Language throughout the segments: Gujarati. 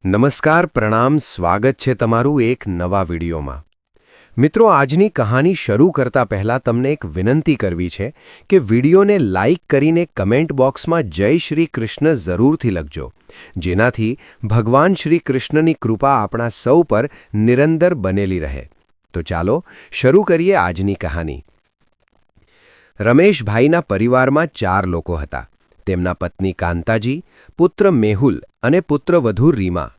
નમસ્કાર પ્રણામ સ્વાગત છે તમારું એક નવા વિડીયોમાં મિત્રો આજની કહાની શરૂ કરતા પહેલા તમને એક વિનંતી કરવી છે કે વિડીયોને લાઇક કરીને કમેન્ટ બોક્સમાં જય શ્રી કૃષ્ણ જરૂરથી લખજો જેનાથી ભગવાન શ્રી કૃષ્ણની કૃપા આપણા સૌ પર નિરંતર બનેલી રહે તો ચાલો શરૂ કરીએ આજની કહાની રમેશભાઈના પરિવારમાં 4 લોકો હતા તેમના પત્ની કાંતાજી પુત્ર મેહુલ અને પુત્રવધુ રીમા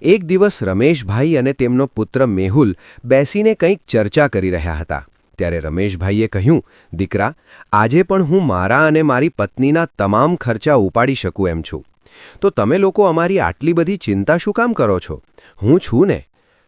એક દિવસ રમેશભાઈ અને તેમનો પુત્ર મેહુલ બેસીને કંઈક ચર્ચા કરી રહ્યા હતા ત્યારે રમેશભાઈએ કહ્યું દીકરા આજે પણ હું મારા અને મારી પત્નીના તમામ ખર્ચા ઉપાડી શકું એમ છું તો તમે લોકો અમારી આટલી બધી ચિંતા શું કામ કરો છો હું છું ને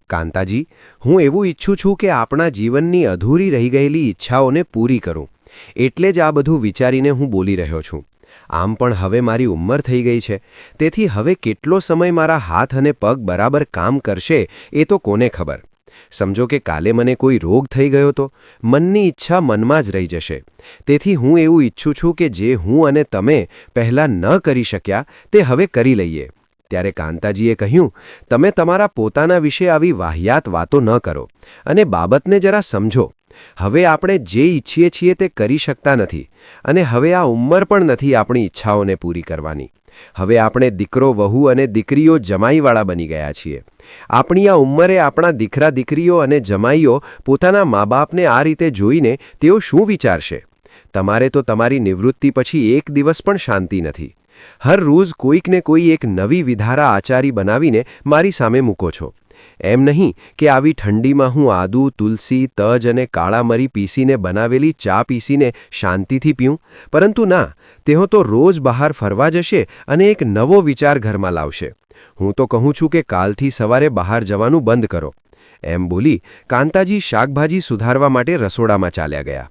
કાંતાજી હું એવું ઈચ્છું છું કે આપણા જીવનની અધૂરી રહી ગયેલી ઈચ્છાઓને પૂરી કરું એટલે જ આ બધું વિચારીને હું બોલી રહ્યો છું આમ પણ હવે મારી ઉંમર થઈ ગઈ છે તેથી હવે કેટલો સમય મારા હાથ અને પગ બરાબર કામ કરશે એ તો કોને ખબર સમજો કે કાલે મને કોઈ રોગ થઈ ગયો તો મનની ઈચ્છા મનમાં જ રહી જશે તેથી હું એવું ઈચ્છું છું કે જે હું અને તમે પહેલાં ન કરી શક્યા તે હવે કરી લઈએ ત્યારે કાંતાજીએ કહ્યું તમે તમારા પોતાના વિશે આવી વાહિયાત વાતો ન કરો અને બાબતને જરા સમજો હવે આપણે જે ઈચ્છીએ છીએ તે કરી શકતા નથી અને હવે આ ઉંમર પણ નથી આપણી ઈચ્છાઓને પૂરી કરવાની હવે આપણે દીકરો વહુ અને દીકરીઓ જમાઈવાળા બની ગયા છીએ આપણી આ ઉંમરે આપણા દીકરા દીકરીઓ અને જમાઈઓ પોતાના મા બાપને આ રીતે જોઈને તેઓ શું વિચારશે તમારે તો તમારી નિવૃત્તિ પછી એક દિવસ પણ શાંતિ નથી હર રોજ કોઈકને કોઈ એક નવી વિધારા આચારી બનાવીને મારી સામે મૂકો છો એમ નહીં કે આવી ઠંડીમાં હું આદુ તુલસી તજ અને કાળા મરી પીસીને બનાવેલી ચા પીસીને શાંતિથી પીઉં પરંતુ ના તેઓ તો રોજ બહાર ફરવા જશે અને એક નવો વિચાર ઘરમાં લાવશે હું તો કહું છું કે કાલથી સવારે બહાર જવાનું બંધ કરો એમ બોલી કાંતાજી શાકભાજી સુધારવા માટે રસોડામાં ચાલ્યા ગયા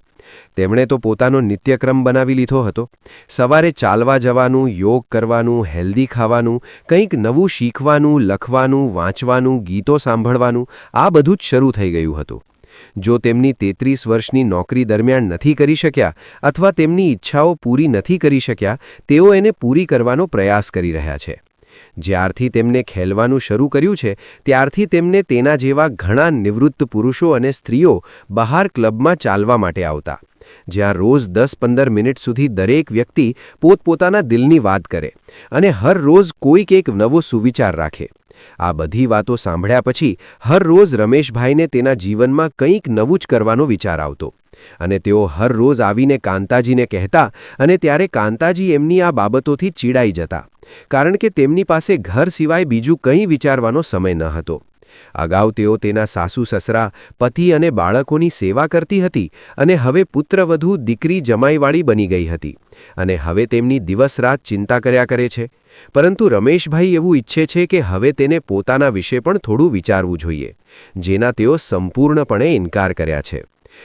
તેમણે તો પોતાનો નિત્યક્રમ બનાવી લીધો હતો સવારે ચાલવા જવાનું યોગ કરવાનું હેલ્ધી ખાવાનું કંઈક નવું શીખવાનું લખવાનું વાંચવાનું ગીતો સાંભળવાનું આ બધું જ શરૂ થઈ ગયું હતું જો તેમની 33 વર્ષની નોકરી દરમિયાન નથી કરી શક્યા અથવા તેમની ઈચ્છાઓ પૂરી નથી કરી શક્યા તેઓ એને પૂરી કરવાનો પ્રયાસ કરી રહ્યા છે જ્યારથી તેમને ખેલવાનું શરૂ કર્યું છે ત્યારથી તેમને તેના જેવા ઘણા નિવૃત્ત પુરુષો અને સ્ત્રીઓ બહાર ક્લબમાં ચાલવા માટે આવતા જ્યાં રોજ 10-15 મિનિટ સુધી દરેક વ્યક્તિ પોતપોતાના દિલની વાત કરે અને હર રોજ કોઈક એક નવો સુવિચાર રાખે આ બધી વાતો સાંભળ્યા પછી હર રોજ રમેશભાઈને તેના જીવનમાં કંઈક નવું જ કરવાનો વિચાર આવતો અને તેઓ હર રોજ આવીને કાંતાજીને કહેતા અને ત્યારે કાંતાજી એમની આ બાબતોથી ચીડાઈ જતા કારણ કે તેમની પાસે ઘર સિવાય બીજું કંઈ વિચારવાનો સમય ન હતો અગાઉ તેઓ તેના સાસુ સસરા પતિ અને બાળકોની સેવા કરતી હતી અને હવે પુત્રવધુ દીકરી જમાઈવાળી બની ગઈ હતી અને હવે તેમની દિવસ રાત ચિંતા કર્યા કરે છે પરંતુ રમેશભાઈ એવું ઈચ્છે છે કે હવે તેને પોતાના વિશે પણ થોડું વિચારવું જોઈએ જેના તેઓ સંપૂર્ણપણે ઇનકાર કર્યા છે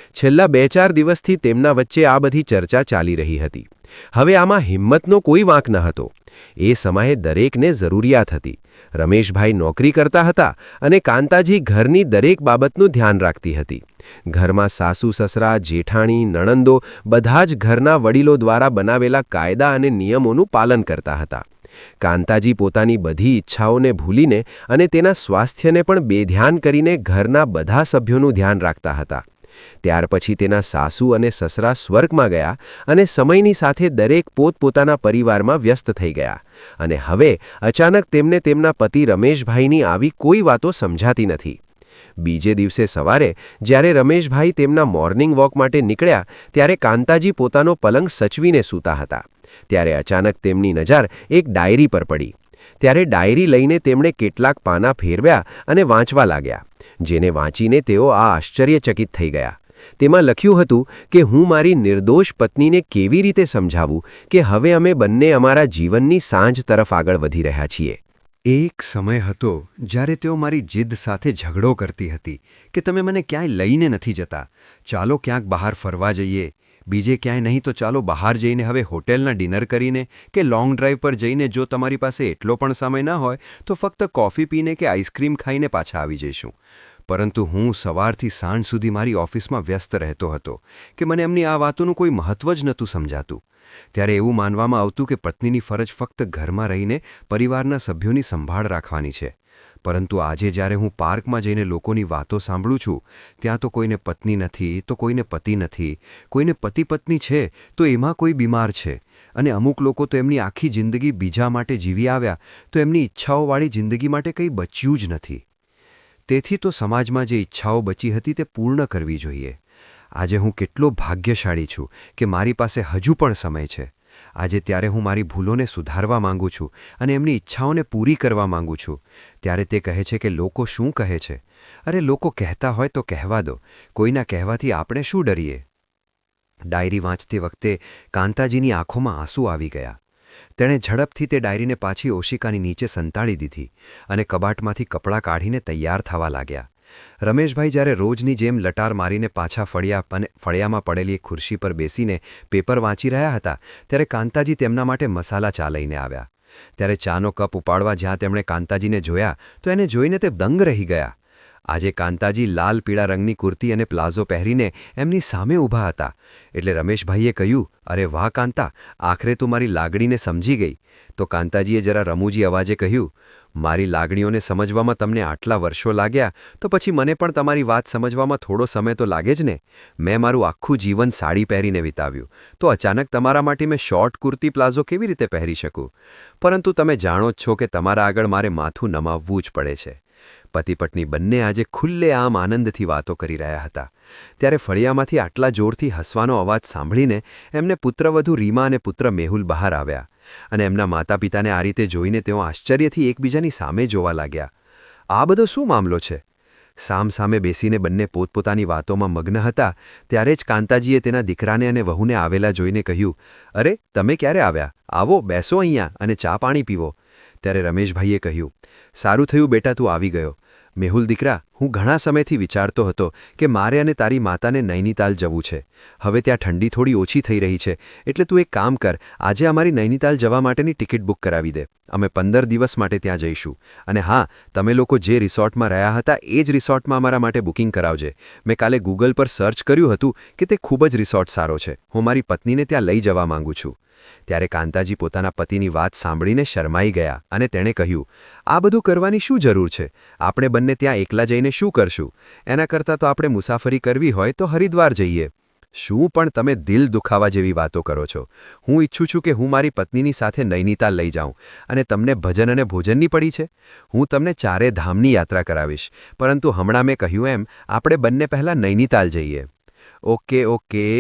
છેલ્લા 2-4 દિવસથી તેમના વચ્ચે આ બધી ચર્ચા ચાલી રહી હતી હવે આમાં હિંમતનો કોઈ વાંક ન હતો એ સમયે દરેકને જરૂરિયાત હતી રમેશભાઈ નોકરી કરતા હતા અને કાંતાજી ઘરની દરેક બાબતનું ધ્યાન રાખતી હતી ઘરમાં સાસુ સસરા જેઠાણી નણંદો બધા જ ઘરના વડીલો દ્વારા બનાવેલા કાયદા અને નિયમોનું પાલન કરતા હતા કાંતાજી પોતાની બધી ઈચ્છાઓને ભૂલીને અને તેના સ્વાસ્થ્યને પણ બેધ્યાન કરીને ઘરના બધા સભ્યોનું ધ્યાન રાખતા હતા ત્યાર પછી તેના સાસુ અને સસરા સ્વર્ગમાં ગયા અને સમયની સાથે દરેક પોતપોતાના પરિવારમાં વ્યસ્ત થઈ ગયા અને હવે અચાનક તેમને તેમના પતિ રમેશભાઈની આવી કોઈ વાતો સમજાતી નથી બીજે દિવસે સવારે જ્યારે રમેશભાઈ તેમના મોર્નિંગ વોક માટે નીકળ્યા ત્યારે કાંતાજી પોતાનો પલંગ સચવીને સૂતા હતા ત્યારે અચાનક તેમની નજર એક ડાયરી પર પડી ત્યારે ડાયરી લઈને તેમણે કેટલાક પાના ફેરવ્યા અને વાંચવા લાગ્યા જેને વાંચીને તેઓ આ આશ્ચર્યચકિત થઈ ગયા તેમાં લખ્યું હતું કે હું મારી નિર્દોષ પત્નીને કેવી રીતે સમજાવું કે હવે અમે બંને અમારા જીવનની સાંજ તરફ આગળ વધી રહ્યા છીએ એક સમય હતો જ્યારે તેઓ મારી જીદ સાથે ઝઘડો કરતી હતી કે તમે મને ક્યાંય લઈને નથી જતા ચાલો ક્યાંક બહાર ફરવા જઈએ બીજે ક્યાંય નહીં તો ચાલો બહાર જઈને હવે હોટેલના ડિનર કરીને કે લોંગ ડ્રાઈવ પર જઈને જો તમારી પાસે એટલો પણ સમય ન હોય તો ફક્ત કોફી પીને કે આઈસ્ક્રીમ ખાઈને પાછા આવી જઈશું પરંતુ હું સવારથી સાંજ સુધી મારી ઓફિસમાં વ્યસ્ત રહેતો હતો કે મને એમની આ વાતોનું કોઈ મહત્વ જ નહોતું સમજાતું ત્યારે એવું માનવામાં આવતું કે પત્નીની ફરજ ફક્ત ઘરમાં રહીને પરિવારના સભ્યોની સંભાળ રાખવાની છે. પરંતુ આજે જ્યારે હું પાર્કમાં જઈને લોકોની વાતો સાંભળું છું, ત્યાં તો કોઈને પત્ની નથી, તો કોઈને પતિ નથી, કોઈને પતિ પત્ની છે તો એમાં કોઈ બીમાર છે, અને અમુક લોકો તો એમની આખી જિંદગી બીજા માટે જીવી આવ્યા તો એમની ઈચ્છાઓવાળી જિંદગી માટે કંઈ બચ્યું જ નથી. તેથી તો સમાજમાં જે ઈચ્છાઓ બચી હતી તે પૂર્ણ કરવી જોઈએ. આજે હું કેટલો ભાગ્યશાળી છું કે મારી પાસે હજુ પણ સમય છે. આજે ત્યારે હું મારી ભૂલોને સુધારવા માંગુ છું અને એમની ઈચ્છાઓને પૂરી કરવા માંગુ છું. ત્યારે તે કહે છે કે લોકો શું કહે છે? અરે, લોકો કહેતા હોય તો કહેવા દો. કોઈના કહેવાથી આપણે શું ડરીએ? ડાયરી વાંચતી વખતે કાંતાજીની આંખોમાં આંસુ આવી ગયા. તેણે ઝડપથી તે ડાયરીને પાછી ઓશિકાની નીચે સંતાડી દીધી અને કબાટમાંથી કપડાં કાઢીને તૈયાર થવા લાગ્યા. રમેશભાઈ જ્યારે રોજની જેમ લટાર મારીને પાછા ફળિયામાં પડેલી એક ખુરશી પર બેસીને પેપર વાંચી રહ્યા હતા, ત્યારે કાંતાજી તેમના માટે મસાલા ચા લઈને આવ્યા. ત્યારે ચાનો કપ ઉપાડવા જ્યાં તેમણે કાંતાજીને જોયા તો એને જોઈને તે દંગ રહી ગયા. આજે કાંતાજી લાલ પીળા રંગની કુર્તી અને પ્લાઝો પહેરીને એમની સામે ઊભા હતા. એટલે રમેશભાઈએ કહ્યું, અરે વાહ કાંતા, આખરે તું મારી લાગણીને સમજી ગઈ. તો કાંતાજીએ જરા રમૂજી અવાજે કહ્યું, મારી લાગણીઓને સમજવામાં તમને આટલા વર્ષો લાગ્યા તો પછી મને પણ તમારી વાત સમજવામાં થોડો સમય તો લાગે જ ને. મેં મારું આખું જીવન સાડી પહેરીને વિતાવ્યું, તો અચાનક તમારા માટે મેં શોર્ટ કુર્તી પ્લાઝો કેવી રીતે પહેરી શકું? પરંતુ તમે જાણો જ છો કે તમારા આગળ મારે માથું નમાવવું જ પડે છે. પતિ પત્ની બંને આજે ખુલ્લેઆમ આનંદથી વાતો કરી રહ્યા હતા. ત્યારે ફળિયામાંથી આટલા જોરથી હસવાનો અવાજ સાંભળીને એમને પુત્રવધુ રીમા અને પુત્ર મેહુલ બહાર આવ્યા અને એમના માતા પિતાને આ રીતે જોઈને તેઓ આશ્ચર્યથી એકબીજાની સામે જોવા લાગ્યા. આ બધો શું મામલો છે? સામસામે બેસીને બંને પોતપોતાની વાતોમાં મગ્ન હતા ત્યારે જ કાંતાજીએ તેના દીકરાને અને વહુને આવેલા જોઈને કહ્યું, અરે, તમે ક્યારે આવ્યા? આવો, બેસો અહીંયા અને ચા પાણી પીવો. ત્યારે રમેશભાઈએ કહ્યું, સારું થયું બેટા તું આવી ગયો. મેહુલ દીકરા, હું ઘણા સમયથી વિચારતો હતો કે મારે અને તારી માતાને નૈનીતાલ જવું છે. હવે ત્યાં ઠંડી થોડી ઓછી થઈ રહી છે, એટલે તું એક કામ કર, આજે અમારી નૈનીતાલ જવા માટેની ટિકિટ બુક કરાવી દે. અમે 15 દિવસ માટે ત્યાં જઈશું. અને હા, તમે લોકો જે રિસોર્ટમાં રહ્યા હતા એ જ રિસોર્ટમાં અમારા માટે બુકિંગ કરાવજે. મેં કાલે ગૂગલ પર સર્ચ કર્યું હતું કે તે ખૂબ જ રિસોર્ટ સારો છે. હું મારી પત્નીને ત્યાં લઈ જવા માંગુ છું. ત્યારે કાંતાજી પોતાના પતિની વાત સાંભળીને શરમાઈ ગયા અને તેણે કહ્યું, આ બધું કરવાની શું જરૂર છે? આપણે બંને ત્યાં એકલા જઈને શું કરશું? એના કરતાં તો આપણે મુસાફરી કરવી હોય તો હરિદ્વાર જઈએ. શું પણ તમે દિલ દુખાવા જેવી વાતો કરો છો? હું ઈચ્છું છું કે હું મારી પત્નીની સાથે નૈનીતાલ લઈ જાઉં અને તમને ભજન અને ભોજનની પડી છે. હું તમને 4 ધામની યાત્રા કરાવીશ, પરંતુ હમણાં મેં કહ્યું એમ આપણે બંને પહેલાં નૈનીતાલ જઈએ. ઓકે,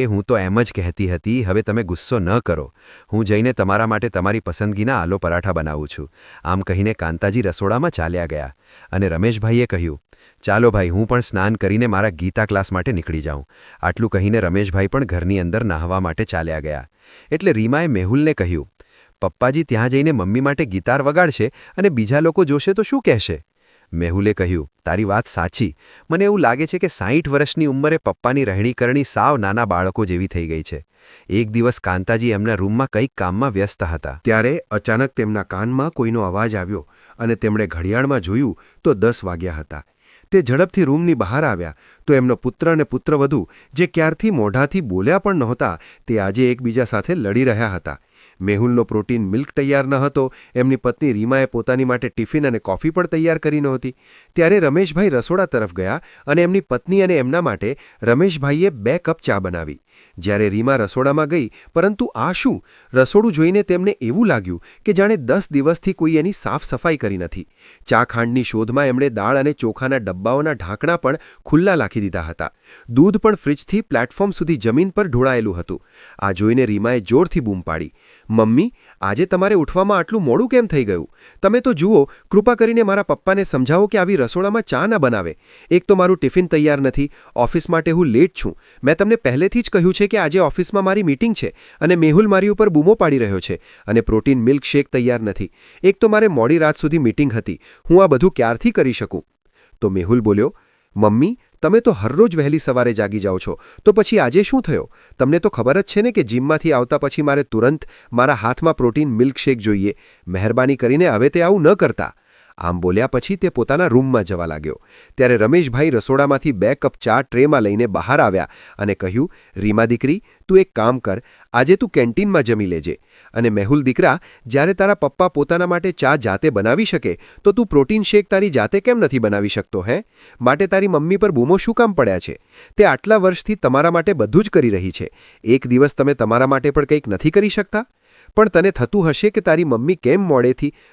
હું તો એમ જ કહેતી હતી, હવે તમે ગુસ્સો ન કરો. હું જઈને તમારા માટે તમારી પસંદગીના આલુ પરાઠા બનાવું છું. આમ કહીને કાંતાજી રસોડામાં ચાલ્યા ગયા અને રમેશભાઈએ કહ્યું, ચાલો ભાઈ, હું પણ સ્નાન કરીને મારા ગીતા ક્લાસ માટે નીકળી જાઉં. આટલું કહીને રમેશભાઈ પણ ઘરની અંદર નાહવા માટે ચાલ્યા ગયા. એટલે રીમાએ મેહુલને કહ્યું, પપ્પાજી ત્યાં જઈને મમ્મી માટે ગિટાર વગાડશે અને બીજા લોકો જોશે તો શું કહેશે? મેહુલે કહ્યું, તારી વાત સાચી. મને એવું લાગે છે કે 60 વર્ષની ઉંમરે પપ્પાની રહેણીકરણી સાવ નાના બાળકો જેવી થઈ ગઈ છે. એક દિવસ કાંતાજી એમના રૂમમાં કંઈક કામમાં વ્યસ્ત હતા. ત્યારે અચાનક તેમના કાનમાં કોઈનો અવાજ આવ્યો અને તેમણે ઘડિયાળમાં જોયું તો 10 વાગ્યા હતા. તે ઝડપથી રૂમની બહાર આવ્યા તો એમનો પુત્ર અને પુત્રવધુ, જે ક્યારથી મોઢાથી બોલ્યા પણ નહોતા, તે આજે એકબીજા સાથે લડી રહ્યા હતા. મેહુલનો પ્રોટીન મિલ્ક તૈયાર ન હતો. એમની પત્ની રીમાએ પોતાની માટે ટિફિન અને કોફી પણ તૈયાર કરી નહોતી. ત્યારે રમેશભાઈ રસોડા તરફ ગયા અને એમની પત્ની અને એમના માટે રમેશભાઈએ 2 કપ ચા બનાવી. જ્યારે રીમા રસોડામાં ગઈ, પરંતુ આ શું? રસોડું જોઈને તેમને એવું લાગ્યું કે જાણે 10 દિવસથી કોઈ એની સાફ સફાઈ કરી નથી. ચા ખાંડની શોધમાં એમણે દાળ અને ચોખાના ડબ્બાઓના ઢાંકણા પણ ખુલ્લા રાખી દીધા હતા. દૂધ પણ ફ્રિજથી પ્લેટફોર્મ સુધી જમીન પર ઢોળાયેલું હતું. આ જોઈને રીમાએ જોરથી બૂમ પાડી, મમ્મી, આજે તમારે ઉઠવામાં આટલું મોડું કેમ થઈ ગયું? તમે તો જુઓ, કૃપા કરીને મારા પપ્પાને સમજાવો કે આવી રસોડામાં ચા ન બનાવે. એક તો મારું ટિફિન તૈયાર નથી, ઓફિસ માટે હું લેટ છું. મેં તમને પહેલેથી જ કહ્યું છે કે આજે ઓફિસમાં મારી મીટિંગ છે અને મેહુલ મારી ઉપર બૂમો પાડી રહ્યો છે અને પ્રોટીન મિલ્ક શેક તૈયાર નથી. એક તો મારે મોડી રાત સુધી મીટિંગ હતી. હું આ બધું ક્યારથી કરી શકું? તો મેહુલ બોલ્યો, મમ્મી, તમે તો હરરોજ વહેલી સવારે જાગી જાઓ છો, તો પછી આજે શું થયો? તમને તો ખબર જ છે ને કે જીમમાંથી આવતા પછી મારે તુરંત મારા હાથમાં પ્રોટીન મિલ્ક શેક જોઈએ. મહેરબાની કરીને હવે તે આવું ન કરતા. આમ બોલ્યા પછી તે પોતાના રૂમમાં જવા લાગ્યો. ત્યારે રમેશભાઈ રસોડામાંથી 2 કપ ચા ટ્રેમાં લઈને બહાર આવ્યા અને કહ્યું, રીમા દીકરી, તું એક કામ કર, આજે તું કેન્ટીનમાં જમી લેજે. અને મેહુલ દીકરા, જ્યારે તારા પપ્પા પોતાના માટે ચા જાતે બનાવી શકે તો તું પ્રોટીન શેક તારી જાતે કેમ નથી બનાવી શકતો હે? માટે તારી મમ્મી પર બૂમો શું કામ પડ્યા છે? તે આટલા વર્ષથી તમારા માટે બધું જ કરી રહી છે. એક દિવસ તમે તમારા માટે પણ કંઈક નથી કરી શકતા? પણ તને થતું હશે કે તારી મમ્મી કેમ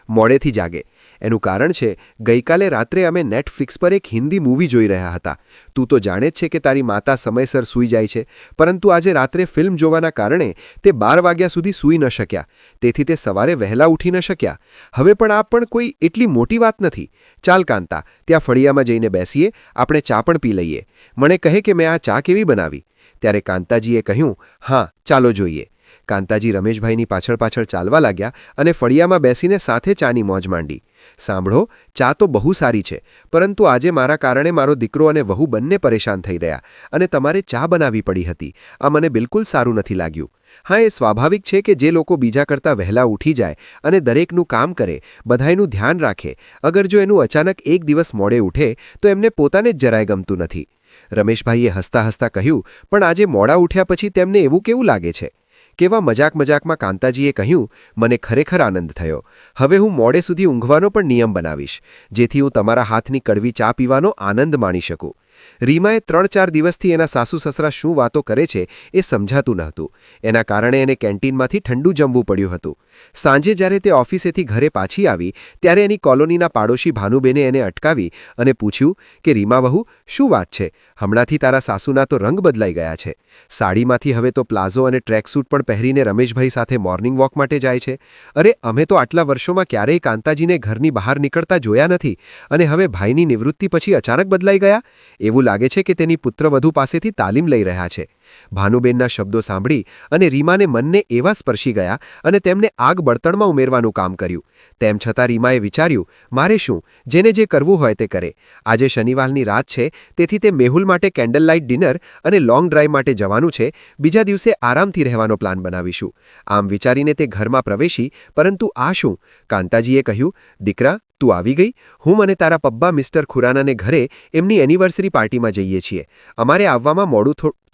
મોડેથી જાગે. એનું કારણ છે, ગઈકાલે રાત્રે અમે નેટફ્લિક્સ પર એક હિન્દી મૂવી જોઈ રહ્યા હતા. તું તો જાણે જ છે કે તારી માતા સમયસર સૂઈ જાય છે, પરંતુ આજે રાત્રે ફિલ્મ જોવાના કારણે તે 12 વાગ્યા સુધી સૂઈ ન શક્યા. તેથી તે સવારે વહેલા ઉઠી ન શક્યા. હવે પણ આ પણ કોઈ એટલી મોટી વાત નથી. ચાલ કાંતા, ત્યાં ફળિયામાં જઈને બેસીએ, આપણે ચા પણ પી લઈએ. મને કહે કે મેં આ ચા કેવી બનાવી. ત્યારે કાંતાજીએ કહ્યું, હા, ચાલો જોઈએ. કાંતાજી રમેશભાઈની પાછળ ચાલવા લાગ્યા અને ફળિયામાં બેસીને સાથે ચાની મોજ માંડી. સાંભળો, ચા તો બહુ સારી છે, પરંતુ આજે મારા કારણે મારો દીકરો અને વહુ બંને પરેશાન થઈ રહ્યા અને તમારે ચા બનાવવી પડી હતી. આ મને બિલકુલ સારું નથી લાગ્યું. હા, એ સ્વાભાવિક છે કે જે લોકો બીજા કરતાં વહેલા ઉઠી જાય અને દરેકનું કામ કરે, બધાયનું ધ્યાન રાખે, અગર જો એનું અચાનક એક દિવસ મોડે ઉઠે તો એમને પોતાને જ જરાય ગમતું નથી. રમેશભાઈએ હસતા હસતા કહ્યું, પણ આજે મોડા ઉઠ્યા પછી તેમને એવું કેવું લાગે છે? કેવા મજાકમાં કાંતાજીએ કહ્યું, મને ખરેખર આનંદ થયો. હવે હું મોડે સુધી ઊંઘવાનો પણ નિયમ બનાવીશ, જેથી હું તમારા હાથની કડવી ચા પીવાનો આનંદ માણી શકું. રીમાએ 3-4 દિવસથી એના સાસુ સસરા શું વાતો કરે છે એ સમજાતું નહોતું. એના કારણે એને કેન્ટીનમાંથી ઠંડુ જમવું પડ્યું હતું. સાંજે જ્યારે તે ઓફિસેથી ઘરે પાછી આવી ત્યારે એની કોલોનીના પાડોશી ભાનુબેને એને અટકાવી અને પૂછ્યું કે રીમા વહુ, શું વાત છે? હમણાંથી તારા સાસુના તો રંગ બદલાઈ ગયા છે. સાડીમાંથી હવે તો પ્લાઝો અને ટ્રેકસૂટ પણ પહેરીને રમેશભાઈ સાથે મોર્નિંગ વોક માટે જાય છે. અરે, અમે તો આટલા વર્ષોમાં ક્યારેય કાંતાજીને ઘરની બહાર નીકળતા જોયા નથી, અને હવે ભાઈની નિવૃત્તિ પછી અચાનક બદલાઈ ગયા? એવું લાગે છે કે તેની પુત્રવધુ પાસેથી તાલીમ લઈ રહ્યા છે. ભાનુબેનના શબ્દો સાંભળી અને રીમાને મનને એવા સ્પર્શી ગયા અને તેમને આગ બળતણમાં ઉમેરવાનું કામ કર્યું. તેમ છતાં રીમાએ વિચાર્યું, મારે શું, જેને જે કરવું હોય તે કરે. આજે શનિવારની રાત છે, તેથી તે મેહુલ માટે કેન્ડલ લાઇટ ડિનર અને લોંગ ડ્રાઈવ માટે જવાનું છે. બીજા દિવસે આરામથી રહેવાનો પ્લાન બનાવીશું. આમ વિચારીને તે ઘરમાં પ્રવેશી, પરંતુ આ શું? કાંતાજીએ કહ્યું, દીકરા, તું આવી ગઈ? હું અને તારા પબ્બા મિસ્ટર ખુરાનાને ઘરે એમની એનિવર્સરી પાર્ટીમાં જઈએ છીએ. અમારે આવવામાં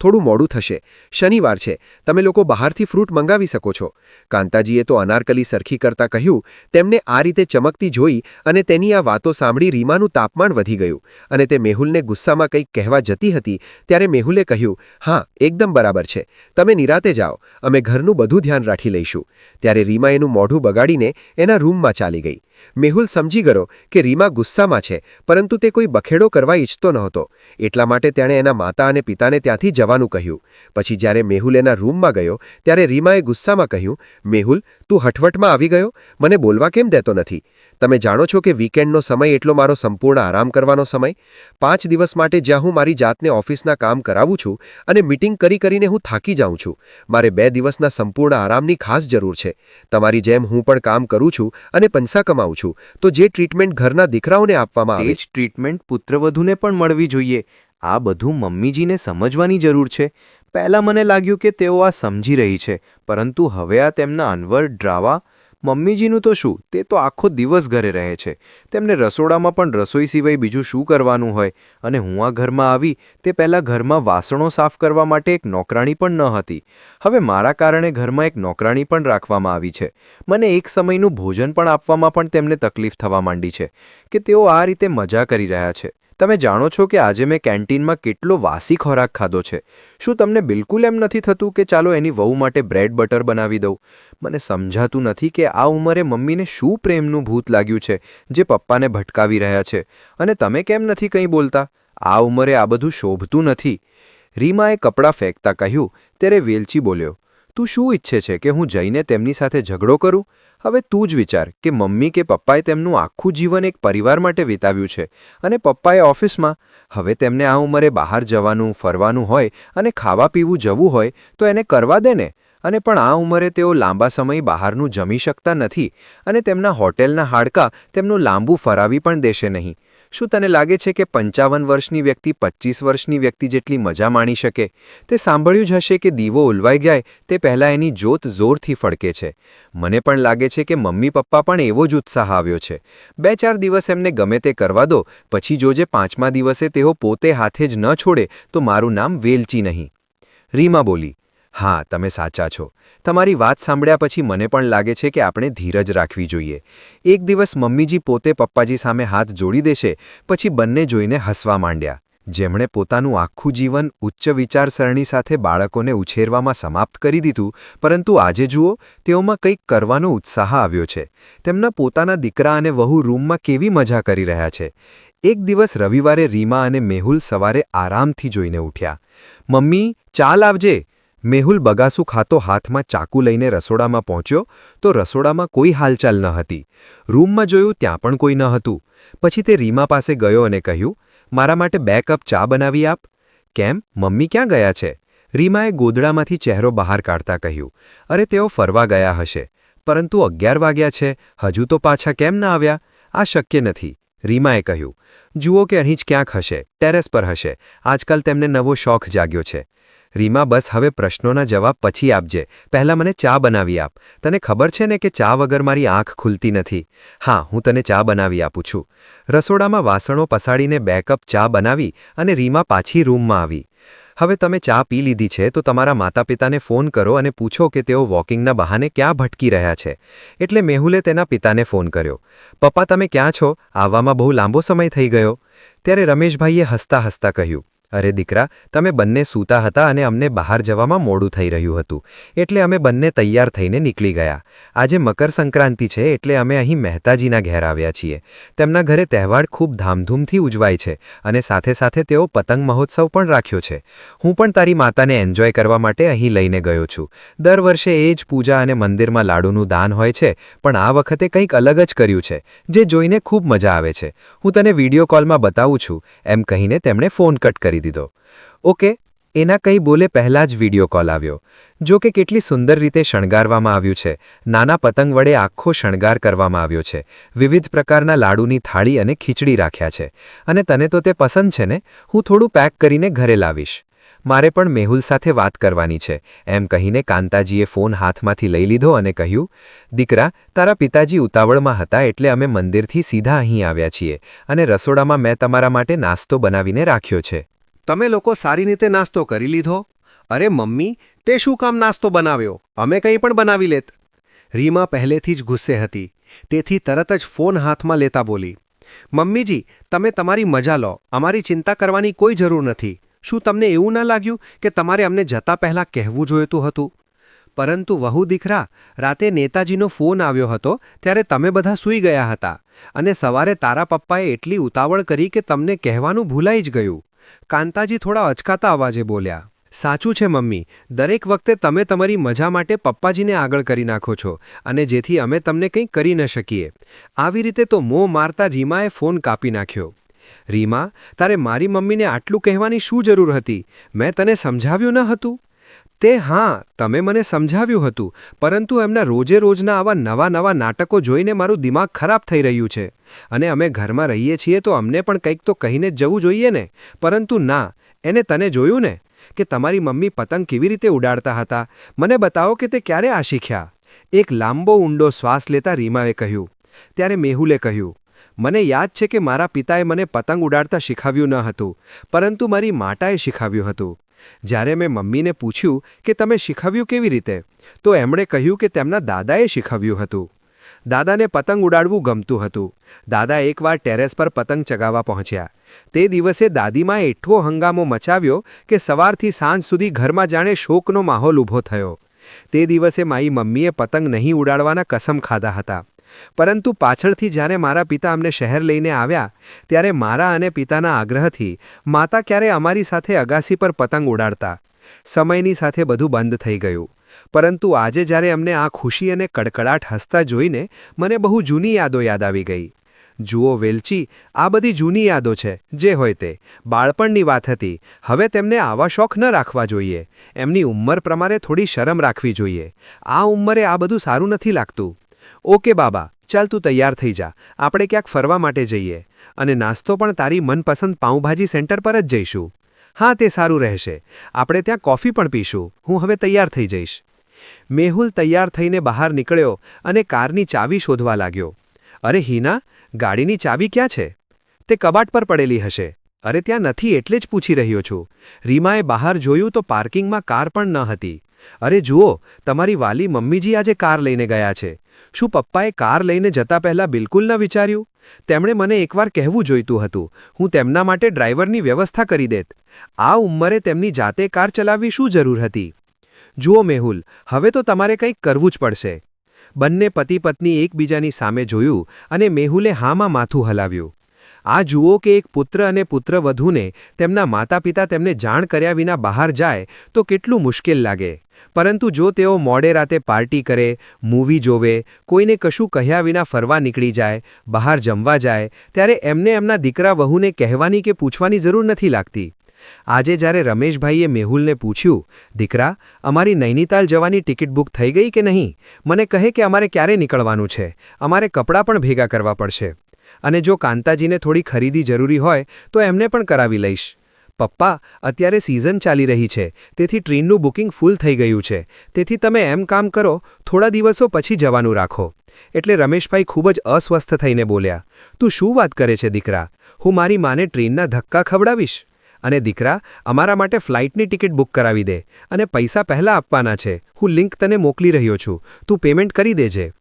થોડું મોડું થશે. શનિવાર છે, તમે લોકો બહારથી ફ્રૂટ મંગાવી શકો છો. કાંતાજીએ તો અનારકલી સરખી કરતા કહ્યું. તેમને આ રીતે ચમકતી જોઈ અને તેની આ વાતો સાંભળી રીમાનું તાપમાન વધી ગયું અને તે મેહુલને ગુસ્સામાં કંઈક કહેવા જતી હતી ત્યારે મેહુલે કહ્યું, હા, એકદમ બરાબર છે, તમે નિરાતે જાઓ, અમે ઘરનું બધું ધ્યાન રાખી લઈશું. ત્યારે રીમા એનું મોઢું બગાડીને એના રૂમમાં ચાલી ગઈ. મેહુલ સમજી ગયો કે રીમા ગુસ્સામાં છે, પરંતુ તે કોઈ બખેડો કરવા ઈચ્છતો નહોતો. એટલા માટે તેણે એના માતા અને પિતાને ત્યાંથી જવાનું કહ્યું. પછી જ્યારે મેહુલ એના રૂમમાં ગયો ત્યારે રીમાએ ગુસ્સામાં કહ્યું, મેહુલ, તું હઠવટમાં આવી ગયો? મને બોલવા કેમ દેતો નથી? તમે જાણો છો કે વીકેન્ડનો સમય એટલો મારો સંપૂર્ણ આરામ કરવાનો સમય. 5 દિવસ માટે જ્યાં હું મારી જાતને ઓફિસના કામ કરાવું છું અને મીટિંગ કરીને હું થાકી જાઉં છું. મારે 2 દિવસના સંપૂર્ણ આરામની ખાસ જરૂર છે. તમારી જેમ હું પણ કામ કરું છું અને પૈસા કમાઉં છું, તો જે ટ્રીટમેન્ટ ઘરના દીકરાઓને આપવામાં આવે તે જ ટ્રીટમેન્ટ પુત્રવધૂને પણ મળવી જોઈએ. આ બધું મમ્મીજીને સમજવાની જરૂર છે. પહેલાં મને લાગ્યું કે તેઓ આ સમજી રહી છે, પરંતુ હવે આ તેમના અનવર ડ્રાવા. મમ્મીજીનું તો શું, તે તો આખો દિવસ ઘરે રહે છે. તેમને રસોડામાં પણ રસોઈ સિવાય બીજું શું કરવાનું હોય? અને હું આ ઘરમાં આવી તે પહેલાં ઘરમાં વાસણો સાફ કરવા માટે એક નોકરાણી પણ ન હતી. હવે મારા કારણે ઘરમાં એક નોકરાણી પણ રાખવામાં આવી છે. મને એક સમયનું ભોજન પણ આપવામાં પણ તેમને તકલીફ થવા માંડી છે કે તેઓ આ રીતે મજા કરી રહ્યા છે. તમે જાણો છો કે આજે મેં કેન્ટીનમાં કેટલો વાસી ખોરાક ખાધો છે. શું તમને બિલકુલ એમ નથી થતું કે ચાલો એની વહુ માટે બ્રેડ બટર બનાવી દઉં? મને સમજાતું નથી કે આ ઉંમરે મમ્મીને શું પ્રેમનું ભૂત લાગ્યું છે જે પપ્પાને ભટકાવી રહ્યા છે, અને તમે કેમ નથી કંઈ બોલતા? આ ઉંમરે આ બધું શોભતું નથી. રીમાએ કપડાં ફેંકતા કહ્યું ત્યારે વેલચી બોલ્યો, તું શું ઈચ્છે છે કે હું જઈને તેમની સાથે ઝઘડો કરું? હવે તું જ વિચાર કે મમ્મી કે પપ્પાએ તેમનું આખું જીવન એક પરિવાર માટે વિતાવ્યું છે અને પપ્પાએ ઓફિસમાં. હવે તેમને આ ઉંમરે બહાર જવાનું, ફરવાનું હોય અને ખાવા પીવું જવું હોય તો એને કરવા દે ને. અને પણ આ ઉંમરે તેઓ લાંબા સમય બહારનું જમી શકતા નથી અને તેમના હોટેલના હાડકાં તેમનું લાંબુ ફરાવી પણ દેશે નહીં. શું તને લાગે છે કે 55 વર્ષની વ્યક્તિ 25 વર્ષની વ્યક્તિ જેટલી મજા માણી શકે? તે સાંભળ્યું જ હશે કે દીવો ઉલવાઈ જાય તે પહેલાં એની જ્યોત જોરથી ફડકે છે. મને પણ લાગે છે કે મમ્મી પપ્પા પણ એવો જ ઉત્સાહ આવ્યો છે. 2-4 દિવસ એમને ગમે તે કરવા દો, પછી જોજે 5મા દિવસે તેઓ પોતે હાથે જ ન છોડે તો મારું નામ વેલચી નહીં. રીમા બોલી, હા, તમે સાચા છો. તમારી વાત સાંભળ્યા પછી મને પણ લાગે છે કે આપણે ધીરજ રાખવી જોઈએ. એક દિવસ મમ્મીજી પોતે પપ્પાજી સામે હાથ જોડી દેશે, પછી બંને જોઈને હસવા માંડ્યા. જેમણે પોતાનું આખું જીવન ઉચ્ચ વિચારસરણી સાથે બાળકોને ઉછેરવામાં સમાપ્ત કરી દીધું, પરંતુ આજે જુઓ, તેઓમાં કંઈક કરવાનો ઉત્સાહ આવ્યો છે. તેમના પોતાના દીકરા અને વહુ રૂમમાં કેવી મજા કરી રહ્યા છે. એક દિવસ રવિવારે રીમા અને મેહુલ સવારે આરામથી જોઈને ઉઠ્યા. મમ્મી, ચા લાવજે. મેહુલ બગાસું ખાતો હાથમાં ચાકુ લઈને રસોડામાં પહોંચ્યો તો રસોડામાં કોઈ હાલચાલ ન હતી. રૂમમાં જોયું ત્યાં પણ કોઈ ન હતું. પછી તે રીમા પાસે ગયો અને કહ્યું, મારા માટે 2 કપ ચા બનાવી આપ. કેમ, મમ્મી ક્યાં ગયા છે? રીમાએ ગોદડામાંથી ચહેરો બહાર કાઢતા કહ્યું, અરે તેઓ ફરવા ગયા હશે. પરંતુ 11 વાગ્યા છે, હજુ તો પાછા કેમ ન આવ્યા? આ શક્ય નથી. રીમાએ કહ્યું, જુઓ કે અહીં જ ક્યાંક હશે, ટેરેસ પર હશે. આજકાલ તેમને નવો શોખ જાગ્યો છે. રીમા, બસ હવે પ્રશ્નોના જવાબ પછી આપજે. પહેલાં મને ચા બનાવી આપ. તને ખબર છે ને કે ચા વગર મારી આંખ ખુલતી નથી. હા, હું તને ચા બનાવી આપું છું. રસોડામાં વાસણો પસાડીને 2 કપ ચા બનાવી અને રીમા પાછી રૂમમાં આવી. હવે તમે ચા પી લીધી છે તો તમારા માતા પિતાને ફોન કરો અને પૂછો કે તેઓ વોકિંગના બહાને ક્યાં ભટકી રહ્યા છે. એટલે મેહુલે તેના પિતાને ફોન કર્યો. પપ્પા, તમે ક્યાં છો? આવવામાં બહુ લાંબો સમય થઈ ગયો. ત્યારે રમેશભાઈએ હસતા હસતા કહ્યું, અરે દીકરા, તમે બંને સૂતા હતા અને અમને બહાર જવામાં મોડું થઈ રહ્યું હતું, એટલે અમે બંને તૈયાર થઈને નીકળી ગયા. આજે મકર સંક્રાંતિ છે એટલે અમે અહીં મહેતાજીના ઘેર આવ્યા છીએ. તેમના ઘરે તહેવાર ખૂબ ધામધૂમથી ઉજવાય છે અને સાથે સાથે તેઓ પતંગ મહોત્સવ પણ રાખ્યો છે. હું પણ તારી માતાને એન્જોય કરવા માટે અહીં લઈને ગયો છું. દર વર્ષે એ જ પૂજા અને મંદિરમાં લાડુનું દાન હોય છે, પણ આ વખતે કંઈક અલગ જ કર્યું છે, જે જોઈને ખૂબ મજા આવે છે. હું તને વિડીયો કોલમાં બતાવું છું. એમ કહીને તેમણે ફોન કટ કરી દીધો. ઓકે, એના કંઈ બોલે પહેલાં જ વિડીયો કોલ આવ્યો. જો કે કેટલી સુંદર રીતે શણગારવામાં આવ્યું છે. નાના પતંગ વડે આખો શણગાર કરવામાં આવ્યો છે. વિવિધ પ્રકારના લાડુની થાળી અને ખીચડી રાખ્યા છે. અને તને તો તે પસંદ છે ને? હું થોડું પેક કરીને ઘરે લાવીશ. મારે પણ મેહુલ સાથે વાત કરવાની છે. એમ કહીને કાંતાજીએ ફોન હાથમાંથી લઈ લીધો અને કહ્યું, દીકરા, તારા પિતાજી ઉતાવળમાં હતા એટલે અમે મંદિરથી સીધા અહીં આવ્યા છીએ અને રસોડામાં મેં તમારા માટે નાસ્તો બનાવીને રાખ્યો છે. તમે લોકો સારી રીતે નાસ્તો કરી લીધો? અરે મમ્મી, તે શું કામ નાસ્તો બનાવ્યો? અમે કંઈ પણ બનાવી લેત. રીમા પહેલેથી જ ગુસ્સે હતી, તેથી તરત જ ફોન હાથમાં લેતા બોલી, મમ્મીજી, તમે તમારી મજા લો. અમારી ચિંતા કરવાની કોઈ જરૂર નથી. શું તમને એવું ન લાગ્યું કે તમારે અમને જતા પહેલાં કહેવું જોઈતું હતું? પરંતુ વહુ દીકરા, રાતે નેતાજીનો ફોન આવ્યો હતો ત્યારે તમે બધા સૂઈ ગયા હતા અને સવારે તારા પપ્પાએ એટલી ઉતાવળ કરી કે તમને કહેવાનું ભૂલાઈ જ ગયું. કાંતાજી થોડા અચકાતા અવાજે બોલ્યા, સાચું છે મમ્મી, દરેક વખતે તમે તમારી મજા માટે પપ્પાજીને આગળ કરી નાખો છો અને જેથી અમે તમને કંઈ કરી ન શકીએ. આવી રીતે તો મોં મારતા રીમાએ ફોન કાપી નાખ્યો. રીમા, તારે મારી મમ્મીને આટલું કહેવાની શું જરૂર હતી? મેં તને સમજાવ્યું ન હતું? તે હા, તમે મને સમજાવ્યું હતું, પરંતુ એમના રોજે રોજના આવા નવા નાટકો જોઈને મારું દિમાગ ખરાબ થઈ રહ્યું છે. અને અમે ઘરમાં રહીએ છીએ તો અમને પણ કંઈક તો કહીને જ જવું જોઈએ ને. પરંતુ ના, એને તને જોયું ને કે તમારી મમ્મી પતંગ કેવી રીતે ઉડાડતા હતા? મને બતાવો કે તે ક્યારે આ શીખ્યા? એક લાંબો ઊંડો શ્વાસ લેતા રીમાએ કહ્યું. ત્યારે મેહુલે કહ્યું, મને યાદ છે કે મારા પિતાએ મને પતંગ ઉડાડતા શીખવ્યું ન હતું, પરંતુ મારી માતાએ શીખવ્યું હતું. જ્યારે મેં મમ્મીને પૂછ્યું કે તમે શીખવ્યું કેવી રીતે, તો એમણે કહ્યું કે તેમના દાદાએ શીખવ્યું હતું. દાદાને પતંગ ઉડાડવું ગમતું હતું. દાદા એકવાર ટેરેસ પર પતંગ ચગાવવા પહોંચ્યા. તે દિવસે દાદીમાએ એટલો હંગામો મચાવ્યો કે સવારથી સાંજ સુધી ઘરમાં જાણે શોકનો માહોલ ઊભો થયો. તે દિવસે મારી મમ્મીએ પતંગ નહીં ઉડાડવાના કસમ ખાધા હતા. પરંતુ પાછળથી જ્યારે મારા પિતા અમને શહેર લઈને આવ્યા ત્યારે મારા અને પિતાના આગ્રહથી માતા ક્યારે અમારી સાથે અગાસી પર પતંગ ઉડાડતા. સમયની સાથે બધું બંધ થઈ ગયું. પરંતુ આજે જ્યારે અમને આ ખુશી અને કડકડાટ હસતા જોઈને મને બહુ જૂની યાદો યાદ આવી ગઈ. જુઓ વેલચી, આ બધી જૂની યાદો છે, જે હોય તે બાળપણની વાત હતી. હવે તેમને આવા શોખ ન રાખવા જોઈએ. એમની ઉંમર પ્રમાણે થોડી શરમ રાખવી જોઈએ. આ ઉંમરે આ બધું સારું નથી લાગતું. ઓકે બાબા, ચાલ તું તૈયાર થઈ જા, આપણે ક્યાંક ફરવા માટે જઈએ. અને નાસ્તો પણ તારી મનપસંદ પાઉંભાજી સેન્ટર પર જ જઈશું. હા, તે સારું રહેશે. આપણે ત્યાં કોફી પણ પીશું. હું હવે તૈયાર થઈ જઈશ. મેહુલ તૈયાર થઈને બહાર નીકળ્યો અને કારની ચાવી શોધવા લાગ્યો. અરે હિના, ગાડીની ચાવી ક્યાં છે? તે કબાટ પર પડેલી હશે. અરે ત્યાં નથી એટલે જ પૂછી રહ્યો છું. રીમાએ બહાર જોયું તો પાર્કિંગમાં કાર પણ ન હતી. અરે જુઓ, તમારી વાલી મમ્મીજી આજે કાર લઈને ગયા છે. શું પપ્પાએ કાર લઈને જતા પહેલાં બિલકુલ ન વિચાર્યું? તેમણે મને એકવાર કહેવું જોઈતું હતું. હું તેમના માટે ડ્રાઈવરની વ્યવસ્થા કરી દેત. આ ઉંમરે તેમની જાતે કાર ચલાવવી શું જરૂર હતી? જુઓ મેહુલ, હવે તો તમારે કંઈક કરવું જ પડશે. બંને પતિ પત્ની એકબીજાની સામે જોયું અને મેહુલે હામાં માથું હલાવ્યું. આ જુઓ કે એક પુત્ર અને પુત્રવધૂને તેમના માતા પિતા તેમને જાણ કર્યા વિના બહાર જાય તો કેટલું મુશ્કેલ લાગે. પરંતુ જો તેઓ મોડે રાતે પાર્ટી કરે, મૂવી જોવે, કોઈને કશું કહ્યા વિના ફરવા નીકળી જાય, બહાર જમવા જાય, ત્યારે એમને એમના દીકરા વહુને કહેવાની કે પૂછવાની જરૂર નથી લાગતી. આજે જ્યારે રમેશભાઈએ મેહુલને પૂછ્યું, દીકરા, અમારી નૈનીતાલ જવાની ટિકિટ બુક થઈ ગઈ કે નહીં? મને કહે કે અમારે ક્યારે નીકળવાનું છે. અમારે કપડાં પણ ભેગા કરવા પડશે. અને જો કાંતાજીને થોડી ખરીદી જરૂરી હોય તો એમને પણ કરાવી લઈશ. પપ્પા, અત્યારે સિઝન ચાલી રહી છે, તેથી ટ્રેનનું બુકિંગ ફૂલ થઈ ગયું છે. તેથી તમે એમ કામ કરો, થોડા દિવસો પછી જવાનું રાખો. એટલે રમેશભાઈ ખૂબ જ અસ્વસ્થ થઈને બોલ્યા, તું શું વાત કરે છે દીકરા? હું મારી માને ટ્રેનના ધક્કા ખવડાવીશ? અને દીકરા, અમારા માટે ફ્લાઇટની ટિકિટ બુક કરાવી દે. અને પૈસા પહેલાં આપવાના છે. હું લિંક તને મોકલી રહ્યો છું. તું પેમેન્ટ કરી દેજે.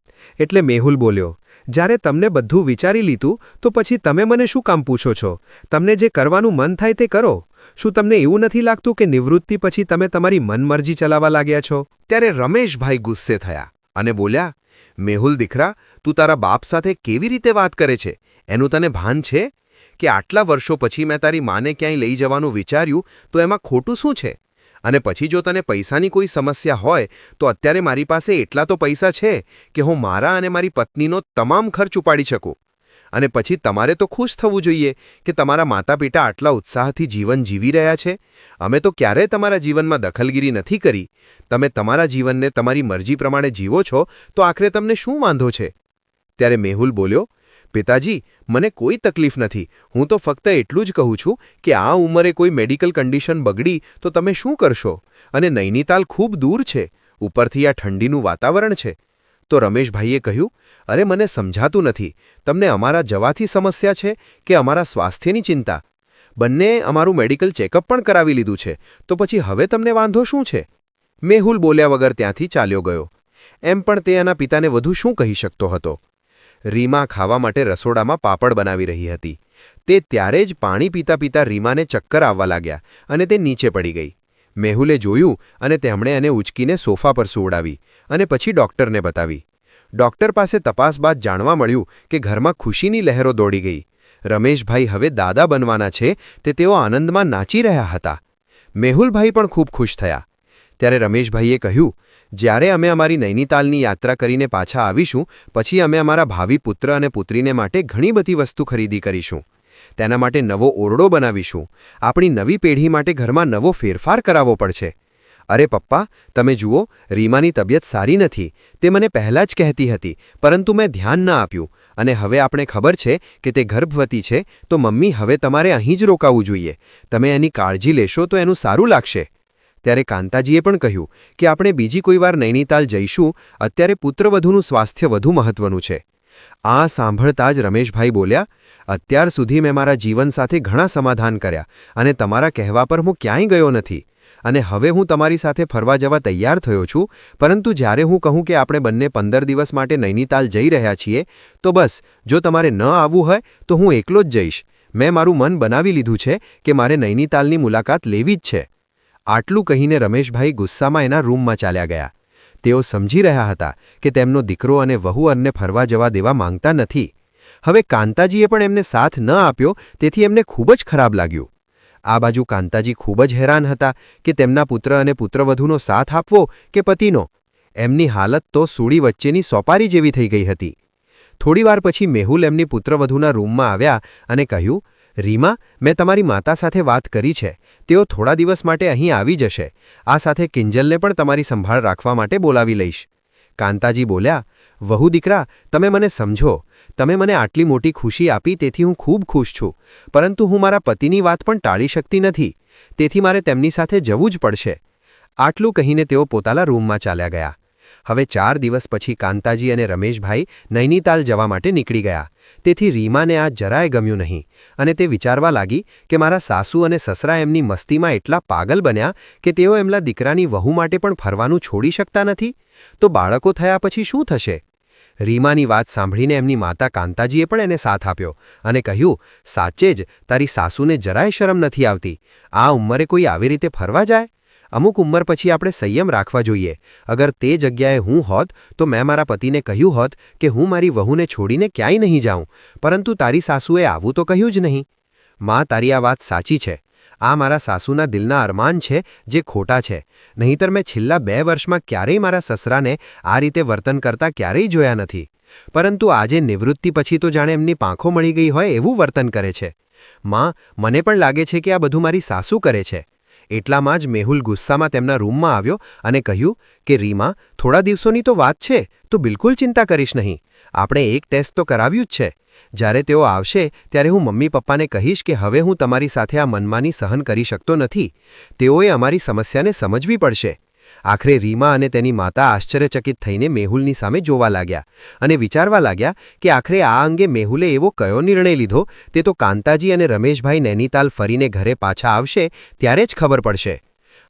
એટલે મેહુલ બોલ્યો, જ્યારે તમને બધું વિચારી લીધું તો પછી તમે મને શું કામ પૂછો છો? તમને જે કરવાનું મન થાય તે કરો. શું તમને એવું નથી લાગતું કે નિવૃત્તિ પછી તમે તમારી મનમરજી ચલાવવા લાગ્યા છો? ત્યારે રમેશભાઈ ગુસ્સે થયા અને બોલ્યા, મેહુલ દીકરા, તું તારા બાપ સાથે કેવી રીતે વાત કરે છે? એનું તને ભાન છે કે આટલા વર્ષો પછી મેં તારી માને ક્યાંય લઈ જવાનું વિચાર્યું તો એમાં ખોટું શું છે? અને પછી જો તને પૈસાની કોઈ સમસ્યા હોય તો અત્યારે મારી પાસે એટલા તો પૈસા છે કે હું મારા અને મારી પત્નીનો તમામ ખર્ચ ઉપાડી શકું. અને પછી તમારે તો ખુશ થવું જોઈએ કે તમારા માતા પિતા આટલા ઉત્સાહથી જીવન જીવી રહ્યા છે. અમે તો ક્યારેય તમારા જીવનમાં દખલગીરી નથી કરી. તમે તમારા જીવનને તમારી મરજી પ્રમાણે જીવો છો તો આખરે તમને શું વાંધો છે? ત્યારે મેહુલ બોલ્યો, પિતાજી, મને કોઈ તકલીફ નથી. હું તો ફક્ત એટલું જ કહું છું કે આ ઉંમરે કોઈ મેડિકલ કન્ડિશન બગડી તો તમે શું કરશો? અને નૈનીતાલ ખૂબ દૂર છે. ઉપરથી આ ઠંડીનું વાતાવરણ છે. તો રમેશભાઈએ કહ્યું, અરે મને સમજાતું નથી. તમને અમારા જવાથી સમસ્યા છે કે અમારા સ્વાસ્થ્યની ચિંતા? બંને અમારું મેડિકલ ચેકઅપ પણ કરાવી લીધું છે. તો પછી હવે તમને વાંધો શું છે? મેહુલ બોલ્યા વગર ત્યાંથી ચાલ્યો ગયો. એમ પણ તે એના પિતાને વધુ શું કહી શકતો હતો? રીમા ખાવા માટે રસોડામાં પાપડ બનાવી રહી હતી. તે ત્યારે જ પાણી પીતા પીતા રીમાને ચક્કર આવવા લાગ્યા અને તે નીચે પડી ગઈ. મેહુલે જોયું અને તેમણે એને ઉચકીને સોફા પર સુવડાવી અને પછી ડૉક્ટરને બતાવી. ડૉક્ટર પાસે તપાસ બાદ જાણવા મળ્યું કે ઘરમાં ખુશીની લહેરો દોડી ગઈ. રમેશભાઈ હવે દાદા બનવાના છે તે તેઓ આનંદમાં નાચી રહ્યા હતા. મેહુલભાઈ પણ ખૂબ ખુશ થયા. ત્યારે રમેશભાઈએ કહ્યું, જ્યારે અમે અમારી નૈનીતાલની યાત્રા કરીને પાછા આવીશું પછી અમે અમારા ભાવિ પુત્ર અને પુત્રીને માટે ઘણી બધી વસ્તુ ખરીદી કરીશું. તેના માટે નવો ઓરડો બનાવીશું. આપણી નવી પેઢી માટે ઘરમાં નવો ફેરફાર કરાવવો પડશે. અરે પપ્પા, તમે જુઓ, રીમાની તબિયત સારી નથી. તે મને પહેલાં જ કહેતી હતી, પરંતુ મેં ધ્યાન ન આપ્યું. અને હવે આપણે ખબર છે કે તે ગર્ભવતી છે, તો મમ્મી હવે તમારે અહીં જ રોકાવું જોઈએ. તમે એની કાળજી લેશો તો એનું સારું લાગશે. ત્યારે કાંતાજીએ પણ કહ્યું કે આપણે બીજી કોઈ વાર નૈનીતાલ જઈશું. અત્યારે પુત્રવધૂનું સ્વાસ્થ્ય વધુ મહત્વનું છે. આ સાંભળતા જ રમેશભાઈ બોલ્યા, અત્યાર સુધી મેં મારા જીવન સાથે ઘણા સમાધાન કર્યા અને તમારા કહેવા પર હું ક્યાંય ગયો નથી. અને હવે હું તમારી સાથે ફરવા જવા તૈયાર થયો છું. પરંતુ જ્યારે હું કહું કે આપણે બંને 15 દિવસ માટે નૈનીતાલ જઈ રહ્યા છીએ તો બસ, જો તમારે ન આવવું હોય તો હું એકલો જ જઈશ. મેં મારું મન બનાવી લીધું છે કે મારે નૈનીતાલની મુલાકાત લેવી જ છે. આટલું કહીને રમેશભાઈ ગુસ્સામાં એના રૂમમાં ચાલ્યા ગયા. તેઓ સમજી રહ્યા હતા કે તેમનો દીકરો અને વહુ અન્ને ફરવા જવા દેવા માંગતા નથી. હવે કાંતાજીએ પણ એમને સાથ ન આપ્યો, તેથી એમને ખૂબ જ ખરાબ લાગ્યું. આ બાજુ કાંતાજી ખૂબ જ હેરાન હતા કે તેમના પુત્ર અને પુત્રવધૂનો સાથ આપવો કે પતિનો. એમની હાલત તો સૂળી વચ્ચેની સોપારી જેવી થઈ ગઈ હતી. થોડીવાર પછી મેહુલ એમની પુત્રવધૂના રૂમમાં આવ્યા અને કહ્યું, રીમા, મેં તમારી માતા સાથે વાત કરી છે. તેઓ થોડા દિવસ માટે અહીં આવી જશે. આ સાથે કિંજલને પણ તમારી સંભાળ રાખવા માટે બોલાવી લઈશ. કાંતાજી બોલ્યા, વહુ દીકરા, તમે મને સમજો. તમે મને આટલી મોટી ખુશી આપી તેથી હું ખૂબ ખુશ છું. પરંતુ હું મારા પતિની વાત પણ ટાળી શકતી નથી. તેથી મારે તેમની સાથે જવું જ પડશે. આટલું કહીને તેઓ પોતાના રૂમમાં ચાલ્યા ગયા. હવે 4 દિવસ પછી કાંતાજી અને રમેશભાઈ નૈનીતાલ જવા માટે નીકળી ગયા. તેથી રીમાને આ જરાય ગમ્યું નહીં અને તે વિચારવા લાગી કે મારા સાસુ અને સસરા એમની મસ્તીમાં એટલા પાગલ બન્યા કે તેઓ એમના દીકરાની વહુ માટે પણ ફરવાનું છોડી શકતા નથી. તો બાળકો થયા પછી શું થશે? રીમાની વાત સાંભળીને એમની માતા કાંતાજીએ પણ એને સાથ આપ્યો અને કહ્યું, સાચે જ તારી સાસુને જરાય શરમ નથી આવતી. આ ઉંમરે કોઈ આવી રીતે ફરવા જાય? અમુક ઉંમર પછી આપણે સંયમ રાખવા જોઈએ. અગર તે જગ્યાએ હું હોત તો મેં મારા પતિને કહ્યું હોત કે હું મારી વહુને છોડીને ક્યાંય નહીં જાઉં, પરંતુ તારી સાસુએ આવું તો કહ્યું જ નહીં. માં, તારી આ વાત સાચી છે. આ મારા સાસુના દિલના અરમાન છે જે ખોટા છે. નહીંતર મેં છેલ્લા 2 વર્ષમાં ક્યારેય મારા સસરાને આ રીતે વર્તન કરતા ક્યારેય જોયા નથી. પરંતુ આજે નિવૃત્તિ પછી તો જાણે એમની પાંખો મળી ગઈ હોય એવું વર્તન કરે છે. માં, મને પણ લાગે છે કે આ બધું મારી સાસુ કરે છે. એટલામાં જ મેહુલ ગુસ્સામાં તેમના રૂમમાં આવ્યો અને કહ્યું કે રીમા, થોડા દિવસોની તો વાત છે, તું બિલકુલ ચિંતા કરીશ નહીં. આપણે એક ટેસ્ટ તો કરાવ્યું જ છે. જ્યારે તેઓ આવશે ત્યારે હું મમ્મી પપ્પાને કહીશ કે હવે હું તમારી સાથે આ મનમાની સહન કરી શકતો નથી. તેઓએ અમારી સમસ્યાને સમજવી પડશે. આખરે રીમા અને તેની માતા આશ્ચર્યચકિત થઈને મેહુલની સામે જોવા લાગ્યા અને વિચારવા લાગ્યા કે આખરે આ અંગે મેહુલે એવો કયો નિર્ણય લીધો તે તો કાંતાજી અને રમેશભાઈ નૈનીતાલ ફરીને ઘરે પાછા આવશે ત્યારે જ ખબર પડશે.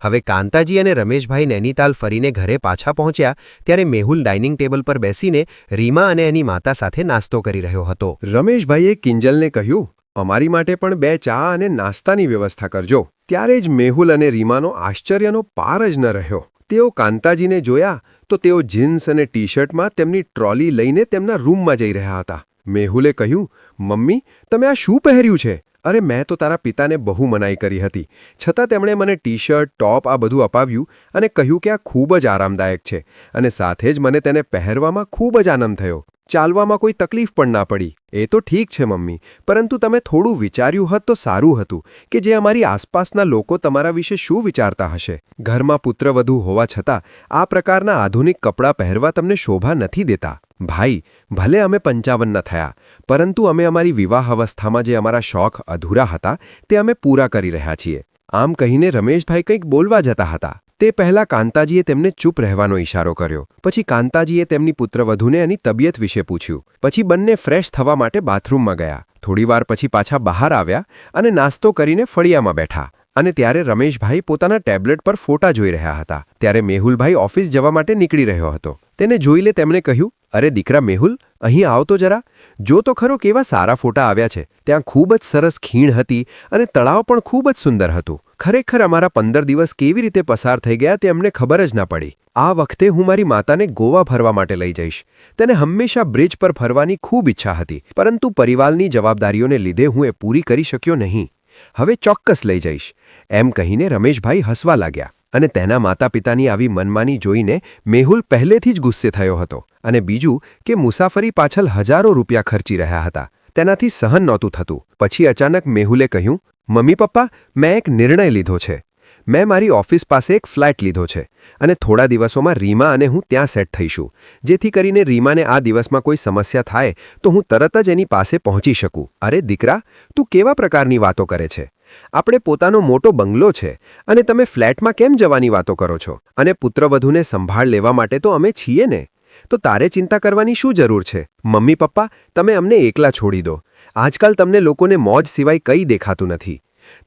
હવે કાંતાજી અને રમેશભાઈ નૈનીતાલ ફરીને ઘરે પાછા પહોંચ્યા ત્યારે મેહુલ ડાઇનિંગ ટેબલ પર બેસીને રીમા અને એની માતા સાથે નાસ્તો કરી રહ્યો હતો. રમેશભાઈએ કિંજલને કહ્યું, અમારી માટે પણ 2 ચા અને નાસ્તાની વ્યવસ્થા કરજો. ત્યારે જ મેહુલ અને રીમાનો આશ્ચર્યનો પાર જ ન રહ્યો. તેઓ કાંતાજીને જોયા તો તેઓ જીન્સ અને ટી-શર્ટમાં તેમની ટ્રોલી લઈને તેમના રૂમમાં જઈ રહ્યા હતા. મેહુલે કહ્યું, મમ્મી, તમે આ શું પહેર્યું છે? અરે, મેં તો તારા પિતાને બહુ મનાઈ કરી હતી. છતાં તેમણે મને ટી-શર્ટ, ટોપ આ બધું અપાવ્યું અને કહ્યું કે આ ખૂબ જ આરામદાયક છે અને સાથે જ મને તેને પહેરવામાં ખૂબ જ આનંદ થયો. ચાલવામાં કોઈ તકલીફ પણ ના પડી. એ તો ઠીક છે મમ્મી, પરંતુ તમે થોડું વિચાર્યું હોત તો સારું હતું કે જે અમારી આસપાસના લોકો તમારા વિશે શું વિચારતા હશે. ઘરમાં પુત્રવધુ હોવા છતાં આ પ્રકારના આધુનિક કપડાં પહેરવા તમને શોભા નથી દેતા. ભાઈ, ભલે અમે 55ના થયા, પરંતુ અમે અમારી વિવાહ અવસ્થામાં જે અમારા શોખ અધૂરા હતા તે અમે પૂરા કરી રહ્યા છીએ. આમ કહીને રમેશભાઈ કંઈક બોલવા જતા હતા. તે પહેલાં કાંતાજીએ તેમને ચૂપ રહેવાનો ઇશારો કર્યો. પછી કાંતાજીએ તેમની પુત્રવધૂને એની તબિયત વિશે પૂછ્યું. પછી બંને ફ્રેશ થવા માટે બાથરૂમમાં ગયા. થોડીવાર પછી પાછા બહાર આવ્યા અને નાસ્તો કરીને ફળિયામાં બેઠા. અને ત્યારે રમેશભાઈ પોતાના ટેબ્લેટ પર ફોટા જોઈ રહ્યા હતા. ત્યારે મેહુલભાઈ ઓફિસ જવા માટે નીકળી રહ્યો હતો. તેને જોઈને તેમણે કહ્યું, અરે દીકરા મેહુલ, અહીં આવ તો જરા. જો તો ખરો કેવા સારા ફોટા આવ્યા છે. ત્યાં ખૂબ જ સરસ ખીણ હતી અને તળાવ પણ ખૂબ જ સુંદર હતું. ખરેખર અમારા 15 દિવસ કેવી રીતે પસાર થઈ ગયા તે અમને ખબર જ ના પડી. આ વખતે હું મારી માતાને ગોવા ફરવા માટે લઈ જઈશ. તેને હંમેશા બ્રિજ પર ફરવાની ખૂબ ઈચ્છા હતી, પરંતુ પરિવારની જવાબદારીઓને લીધે હું એ પૂરી કરી શક્યો નહીં. હવે ચોક્કસ લઈ જઈશ. એમ કહીને રમેશભાઈ હસવા લાગ્યા. અને તેના માતા પિતાની આવી મનમાની જોઈને મેહુલ પહેલેથી જ ગુસ્સે થયો હતો. અને બીજું કે મુસાફરી પાછળ હજારો રૂપિયા ખર્ચી રહ્યા હતા. તેનાથી સહન નહોતું થતું. પછી અચાનક મેહુલે કહ્યું, મમ્મી પપ્પા, મેં એક નિર્ણય લીધો છે. મેં મારી ઓફિસ પાસે એક ફ્લેટ લીધો છે અને થોડા દિવસોમાં રીમા અને હું ત્યાં સેટ થઈશું, જેથી કરીને રીમાને આ દિવસમાં કોઈ સમસ્યા થાય તો હું તરત જ એની પાસે પહોંચી શકું. અરે દીકરા, તું કેવા પ્રકારની વાતો કરે છે? આપણે પોતાનો મોટો બંગલો છે અને તમે ફ્લેટમાં કેમ જવાની વાતો કરો છો? અને પુત્રવધૂને સંભાળ લેવા માટે તો અમે છીએ ને. તો તારે ચિંતા કરવાની શું જરૂર છે? મમ્મી પપ્પા, તમે અમને એકલા છોડી દો. આજકાલ તમને લોકોને મોજ સિવાય કંઈ દેખાતું નથી.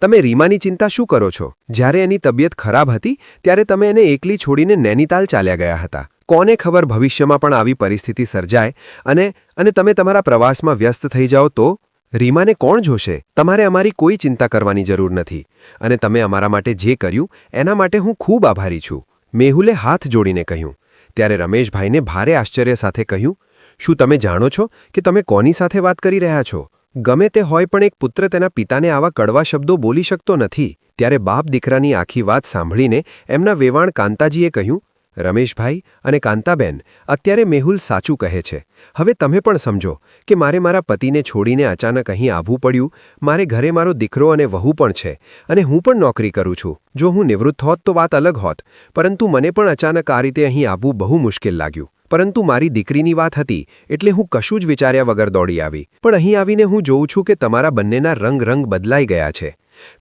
તમે રીમાની ચિંતા શું કરો છો? જ્યારે એની તબિયત ખરાબ હતી ત્યારે તમે એને એકલી છોડીને નૈનીતાલ ચાલ્યા ગયા હતા. કોને ખબર ભવિષ્યમાં પણ આવી પરિસ્થિતિ સર્જાય અને તમે તમારા પ્રવાસમાં વ્યસ્ત થઈ જાઓ તો? રીમાને કોણ જોશે? તમારે અમારી કોઈ ચિંતા કરવાની જરૂર નથી. અને તમે અમારા માટે જે કર્યું એના માટે હું ખૂબ આભારી છું. મેહુલે હાથ જોડીને કહ્યું. ત્યારે રમેશભાઈને ભારે આશ્ચર્ય સાથે કહ્યું, શું તમે જાણો છો કે તમે કોની સાથે વાત કરી રહ્યા છો? ગમે તે હોય પણ એક પુત્ર તેના પિતાને આવા કડવા શબ્દો બોલી શકતો નથી. ત્યારે બાપ દીકરાની આખી વાત સાંભળીને એમના વેવાણ કાંતાજીએ કહ્યું, રમેશભાઈ અને કાંતાબેન, અત્યારે મેહુલ સાચું કહે છે. હવે તમે પણ સમજો કે મારે મારા પતિને છોડીને અચાનક અહીં આવવું પડ્યું. મારે ઘરે મારો દીકરો અને વહુ પણ છે અને હું પણ નોકરી કરું છું. જો હું નિવૃત્ત હોત તો વાત અલગ હોત, પરંતુ મને પણ અચાનક આ રીતે અહીં આવવું બહુ મુશ્કેલ લાગ્યું. પરંતુ મારી દીકરીની વાત હતી એટલે હું કશું જ વિચાર્યા વગર દોડી આવી. પણ અહીં આવીને હું જોઉં છું કે તમારા બંનેના રંગ બદલાઈ ગયા છે.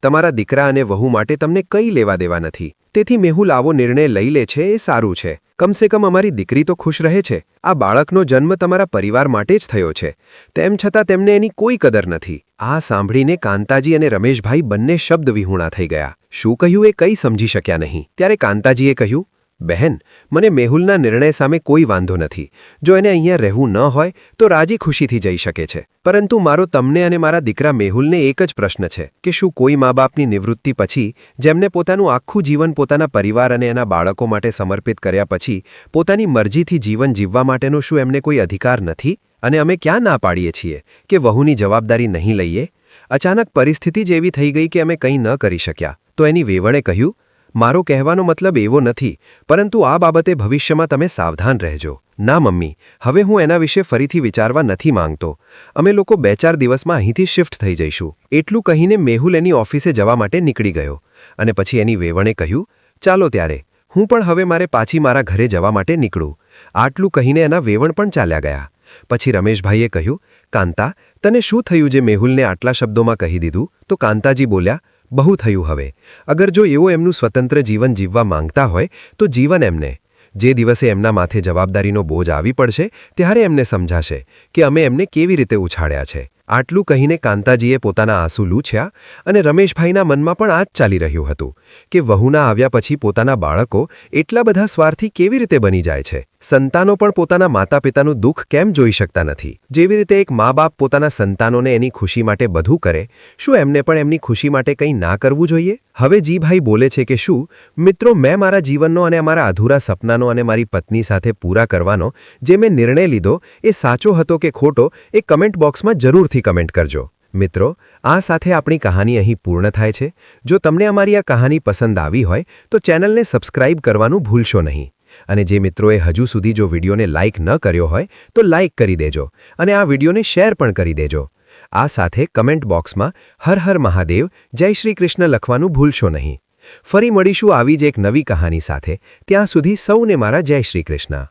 તમારા દીકરા અને વહુ માટે તમને કંઈ લેવા દેવા નથી. તેથી મેહુલ આવો નિર્ણય લઈ લે છે એ સારું છે. કમસે કમ અમારી દીકરી તો ખુશ રહે છે. આ બાળકનો જન્મ તમારા પરિવાર માટે જ થયો છે. તેમ છતાં તેમને એની કોઈ કદર નથી. આ સાંભળીને કાંતાજી અને રમેશભાઈ બંને શબ્દ વિહૂણા થઈ ગયા. શું કહ્યું એ કંઈ સમજી શક્યા નહીં. ત્યારે કાંતાજીએ કહ્યું, બહેન, મને મેહુલના નિર્ણય સામે કોઈ વાંધો નથી. જો એને અહીંયા રહેવું ન હોય તો રાજી ખુશીથી જઈ શકે છે. પરંતુ મારો તમને અને મારા દીકરા મેહુલને એક જ પ્રશ્ન છે કે શું કોઈ મા બાપની નિવૃત્તિ પછી, જેમને પોતાનું આખું જીવન પોતાના પરિવાર અને એના બાળકો માટે સમર્પિત કર્યા પછી પોતાની મરજીથી જીવન જીવવા માટેનો શું એમને કોઈ અધિકાર નથી? અને અમે ક્યાં ના પાડીએ છીએ કે વહુની જવાબદારી નહીં લઈએ? અચાનક પરિસ્થિતિ જ એવી થઈ ગઈ કે અમે કંઈ ન કરી શક્યા. તો એની વેવણે કહ્યું, મારો કહેવાનો મતલબ એવો નથી, પરંતુ આ બાબતે ભવિષ્યમાં તમે સાવધાન રહેજો. ના મમ્મી, હવે હું એના વિશે ફરીથી વિચારવા નથી માંગતો. અમે લોકો 2-4 દિવસમાં અહીંથી શિફ્ટ થઈ જઈશું. એટલું કહીને મેહુલ એની ઓફિસે જવા માટે નીકળી ગયો. અને પછી એની વેવણે કહ્યું, ચાલો ત્યારે, હું પણ હવે મારે પાછી મારા ઘરે જવા માટે નીકળું. આટલું કહીને એના વેવણ પણ ચાલ્યા ગયા. પછી રમેશભાઈએ કહ્યું, કાંતા, તને શું થયું જે મેહુલને આટલા શબ્દોમાં કહી દીધું? તો કાંતાજી બોલ્યા, બહુ થયું હવે. અગર જો એવો એમનું સ્વતંત્ર જીવન જીવવા માંગતા હોય તો જીવન એમને. જે દિવસે એમના માથે જવાબદારીનો બોજ આવી પડશે ત્યારે એમને સમજાશે કે અમે એમને કેવી રીતે ઉછાળ્યા છે. આટલું કહીને કાંતાજીએ પોતાના આંસુ લૂછ્યા અને રમેશભાઈના મનમાં પણ આ જ ચાલી રહ્યું હતું કે વહુના આવ્યા પછી પોતાના બાળકો એટલા બધા સ્વાર્થી કેવી રીતે બની જાય છે. સંતાનો પણ પોતાના માતા પિતાનું દુઃખ કેમ જોઈ શકતા નથી? જેવી રીતે એક મા બાપ પોતાના સંતાનોને એની ખુશી માટે બધું કરે, શું એમને પણ એમની ખુશી માટે કંઈ ના કરવું જોઈએ? હવે જીભાઈ બોલે છે કે શું મિત્રો, મેં મારા જીવનનો અને અમારા અધૂરા સપનાનો અને મારી પત્ની સાથે પૂરા કરવાનો જે મેં નિર્ણય લીધો એ સાચો હતો કે ખોટો એ કમેન્ટ બોક્સમાં જરૂરથી કમેન્ટ કરજો. મિત્રો, આ સાથે આપણી કહાની અહીં પૂર્ણ થાય છે. જો તમને અમારી આ કહાની પસંદ આવી હોય તો ચેનલને સબસ્ક્રાઇબ કરવાનું ભૂલશો નહીં. અને જે મિત્રોએ હજુ સુધી જો વિડીયોને લાઇક ન કર્યો હોય તો લાઇક કરી દેજો અને આ વિડીયોને શેર પણ કરી દેજો. આ સાથે કમેન્ટ બોક્સમાં હર હર મહાદેવ, જય શ્રી કૃષ્ણ લખવાનું ભૂલશો નહીં. ફરી મળીશું આવી જ એક નવી કહાની સાથે. ત્યાં સુધી સૌને મારા જય શ્રી કૃષ્ણ.